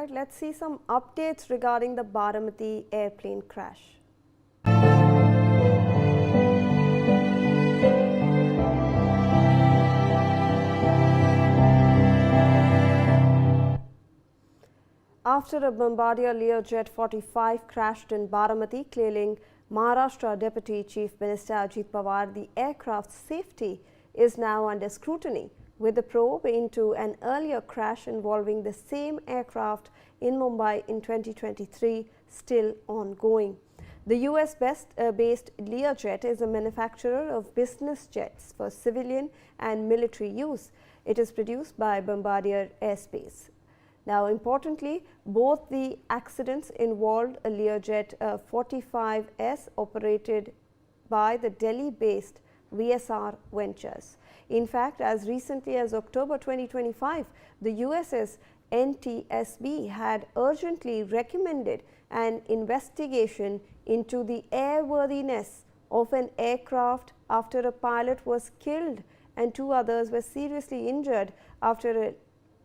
right, let's see some updates regarding the Baramati airplane crash. After a Bombardier Learjet 45 crashed in Baramati, claiming Maharashtra Deputy Chief Minister Ajit Pawar, the aircraft's safety is now under scrutiny, with the probe into an earlier crash involving the same aircraft in Mumbai in 2023 still ongoing. The US-based Learjet is a manufacturer of business jets for civilian and military use. It is produced by Bombardier Airspace. Now, importantly, both the accidents involved a Learjet 45S operated by the Delhi-based VSR Ventures. In fact, as recently as October 2025, the US's NTSB had urgently recommended an investigation into the airworthiness of an aircraft after a pilot was killed and 2 others were seriously injured after a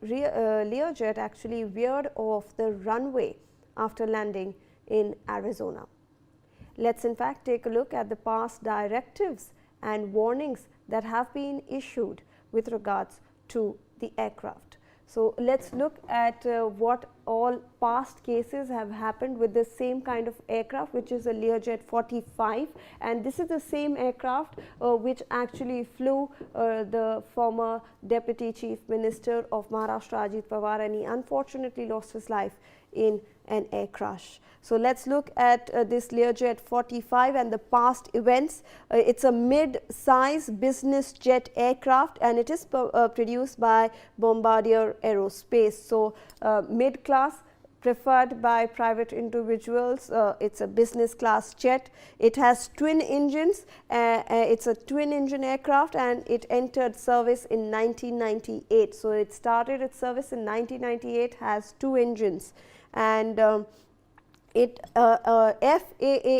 Learjet actually veered off the runway after landing in Arizona. Let's in fact take a look at the past directives and warnings that have been issued with regards to the aircraft. So let's look at what all past cases have happened with the same kind of aircraft, which is a Learjet 45, and this is the same aircraft which actually flew the former Deputy Chief Minister of Maharashtra Ajit Pawar, and he unfortunately lost his life in an air crash. So let's look at this Learjet 45 and the past events. It's a mid-size business jet aircraft, and it is produced by Bombardier Aerospace. So mid-class, preferred by private individuals. It's a business class jet. It has twin engines. It's a twin engine aircraft, and it entered service in 1998. So it started its service in 1998, has 2 engines. And FAA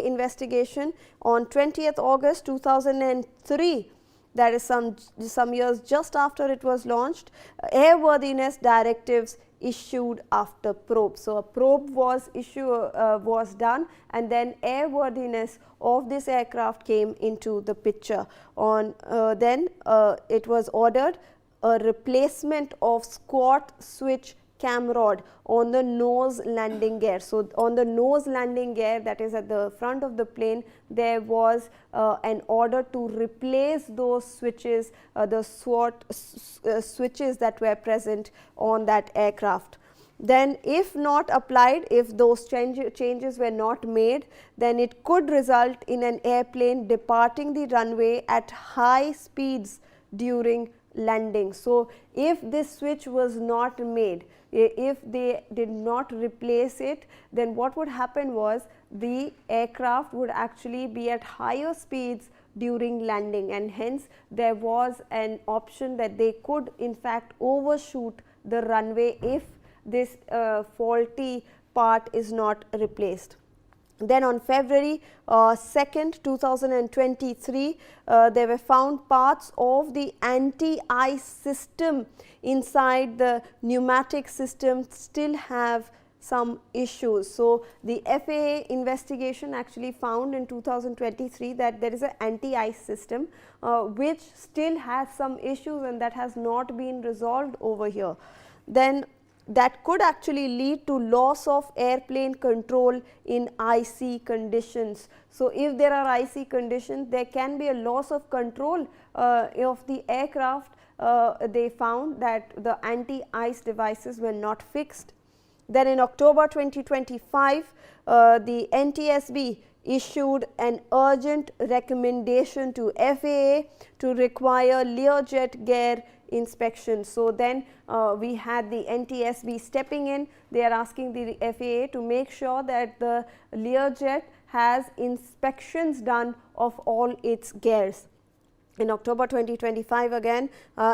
investigation on 20th August 2003, that is some years just after it was launched, airworthiness directives issued after probe. So a probe was done, and then airworthiness of this aircraft came into the picture. Then it was ordered a replacement of squat switch cam rod on the nose landing gear. So on the nose landing gear, that is at the front of the plane, there was an order to replace those switches, the SWAT switches that were present on that aircraft. Then if not applied, if those changes were not made, then it could result in an airplane departing the runway at high speeds during landing. So if this switch was not made, if they did not replace it, then what would happen was the aircraft would actually be at higher speeds during landing, and hence there was an option that they could in fact overshoot the runway if this faulty part is not replaced. Then on February 2nd, 2023, they were found parts of the anti-ice system inside the pneumatic system still have some issues. So the FAA investigation actually found in 2023 that there is an anti-ice system which still has some issues, and that has not been resolved over here. Then that could actually lead to loss of airplane control in icy conditions. So if there are icy conditions, there can be a loss of control of the aircraft. They found that the anti-ice devices were not fixed. Then in October 2025, the NTSB issued an urgent recommendation to FAA to require Learjet gear inspection. So then we had the NTSB stepping in. They are asking the FAA to make sure that the Learjet has inspections done of all its gears. In October 2025 again,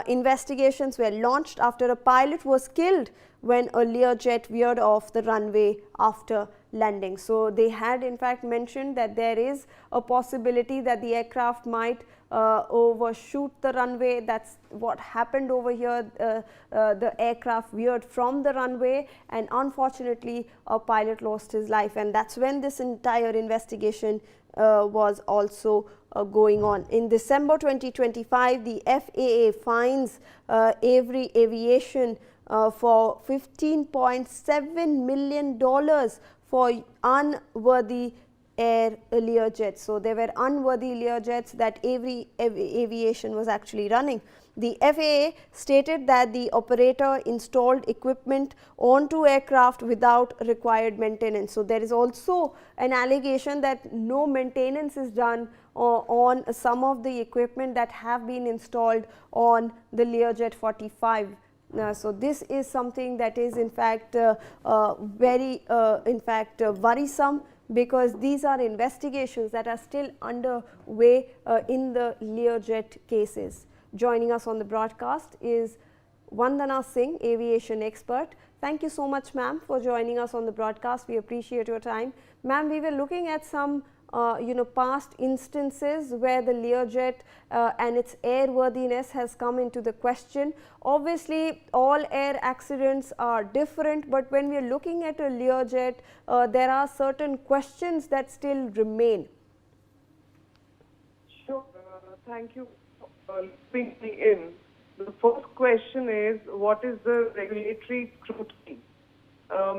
investigations were launched after a pilot was killed when a Learjet veered off the runway after landing. So, they had in fact mentioned that there is a possibility that the aircraft might overshoot the runway. That's what happened over here. The aircraft veered from the runway, and unfortunately a pilot lost his life, and that's when this entire investigation was also going on. In December 2025, the FAA fines Avery Aviation for $15.7 million for unworthy air Learjets. So, there were unworthy Learjets that Avery Aviation was actually running. The FAA stated that the operator installed equipment onto aircraft without required maintenance. So, there is also an allegation that no maintenance is done on some of the equipment that have been installed on the Learjet 45. So, this is something that is in fact very worrisome, because these are investigations that are still underway in the Learjet cases. Joining us on the broadcast is Vandana Singh, aviation expert. Thank you so much, ma'am, for joining us on the broadcast. We appreciate your time. Ma'am, we were looking at some past instances where the Learjet and its airworthiness has come into the question. Obviously, all air accidents are different, but when we are looking at a Learjet, there are certain questions that still remain. Sure. Thank you for looping me in. The first question is, what is the regulatory scrutiny?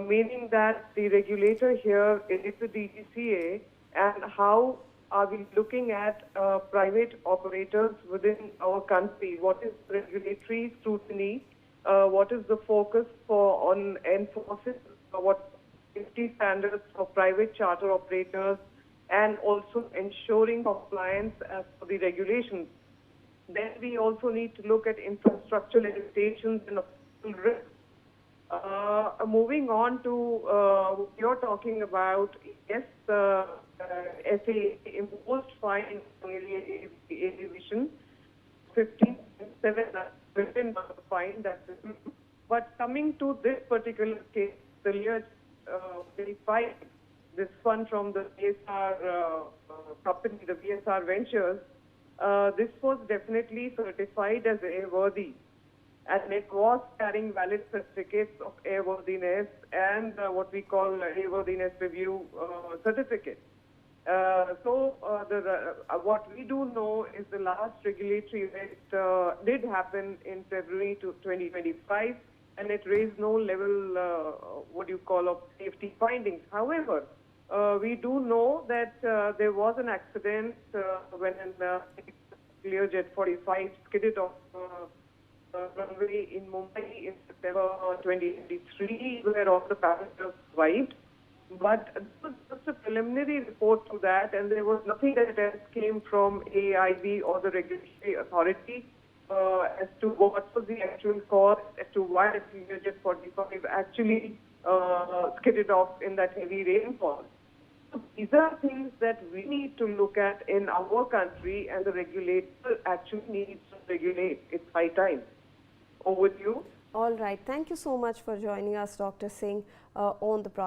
Meaning that the regulator here is the DGCA, and how are we looking at private operators within our country? What is regulatory scrutiny? What is the focus on enforcing what safety standards for private charter operators, and also ensuring compliance as per the regulations? Then we also need to look at infrastructure limitations and risk. Moving on to what you're talking about, yes, FAA imposed fine on aviation, 15.7 billion fine. But coming to this particular case, the Learjet 35, this one from the VSR company, the VSR Ventures, this was definitely certified as airworthy, and it was carrying valid certificates of airworthiness and what we call airworthiness review certificate. What we do know is the last regulatory event did happen in February 2025, and it raised no level, of safety findings. However, we do know that there was an accident when a Learjet 45 skidded off runway in Mumbai in September 2023, where all the passengers survived. But this was just a preliminary report to that, and there was nothing that else came from AIB or the regulatory authority as to what was the actual cause, as to why the Learjet 45 actually skidded off in that heavy rainfall. So these are things that we need to look at in our country, and the regulator actually needs to regulate. It's high time. Over to you. All right. Thank you so much for joining us, Dr. Singh, on the program.